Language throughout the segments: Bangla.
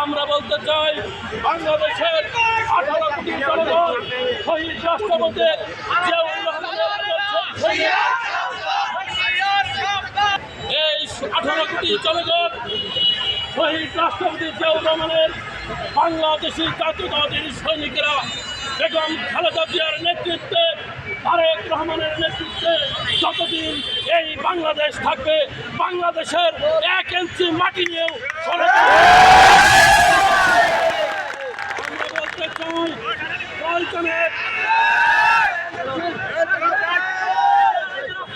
আমরা বলতে চাই বাংলাদেশের 18 কোটি জনগণ শহীদ রাষ্ট্রপতি জিয়াউর রহমানের এই 18 কোটি জনগণ শহীদ রাষ্ট্রপতি জিয়াউর রহমানের বাংলাদেশি জাতীয়তাবাদী সৈনিকেরা বেগম খালেদা জিয়ার নেতৃত্বে তারেক রহমানের নেতৃত্বে যতদিন এই বাংলাদেশ থাকবে বাংলাদেশের 1 ইঞ্চি মাটি নিয়েও আমরা বলতে চাই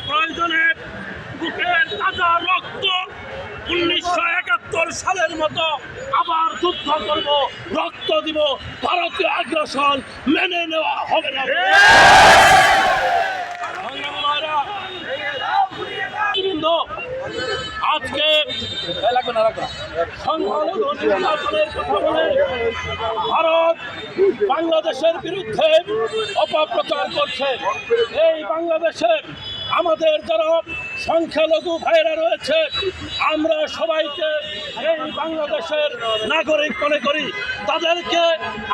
প্রয়োজনে বুকের তাজা রক্ত 1971 সালের মতো আবার যুদ্ধ করব, রক্ত দিব, ভারতীয় আগ্রাসন মেনে নেওয়া হবে না। আজকে নির্বাচনের কথা বলে ভারত বাংলাদেশের বিরুদ্ধে অপপ্রচার করছে। এই বাংলাদেশের আমাদের যারা সংখ্যালঘু ভাইরা রয়েছে আমরা সবাইকে এই বাংলাদেশের নাগরিক মনে করি, তাদেরকে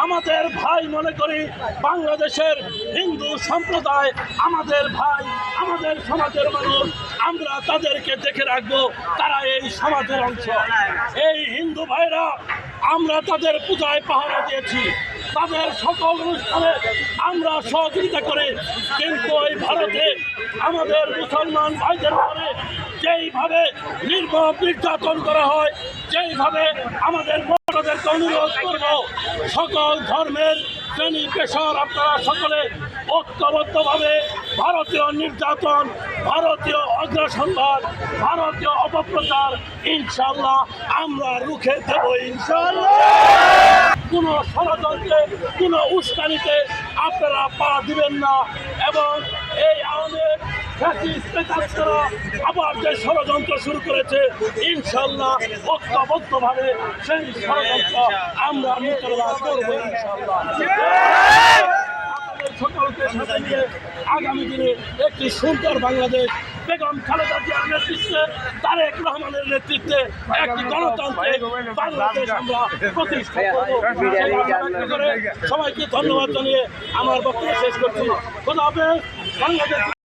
আমাদের ভাই মনে করি। বাংলাদেশের হিন্দু সম্প্রদায় আমাদের ভাই, আমাদের সমাজের মানুষ, আমরা তাদেরকে দেখে রাখবো, তারা এই সমাজের অংশ। এই হিন্দু ভাইরা আমরা তাদের পূজায় পাহারা দিয়েছি, তাদের সকল অনুষ্ঠানে আমরা সহযোগিতা করি, কিন্তু এই ভারতে আমাদের মুসলমান ভাইদের উপরে যেইভাবে নির্মম নির্যাতন করা হয়, যেইভাবে আমাদের বড়দেরকে অনুরোধ করব সকল ধর্মের শ্রেণী পেশার আপনারা সকলে ঐক্যবদ্ধভাবে ভারতীয় নির্যাতন, ভারতীয় অগ্রাসনবাদ, ভারতীয় অপপ্রচার ইনশাল্লাহ আমরা রুখে দেব। ইনশাল্লাহ কোনো ষড়যন্ত্রে, কোনো উস্কানিতে আপনারা পা দিবেন না। এবং এই আওয়ামী আবার যে ষড়যন্ত্র শুরু করেছে ইনশাল্লাহ ঐক্যবদ্ধভাবে সেই ষড়যন্ত্র আমরা মোকাবেলা করবো ইনশাল্লাহ। সকলকে সাথে নিয়ে আগামী দিনে একটি সুন্দর বাংলাদেশ বেগম খালেদা জিয়ার নেতৃত্বে, তারেক রহমানের নেতৃত্বে একটি গণতান্ত্রিক বাংলাদেশ আমরা প্রতিষ্ঠা করব। সবাইকে ধন্যবাদ জানিয়ে আমার বক্তব্য শেষ করছি। খোদা হাফেজ। বাংলাদেশ।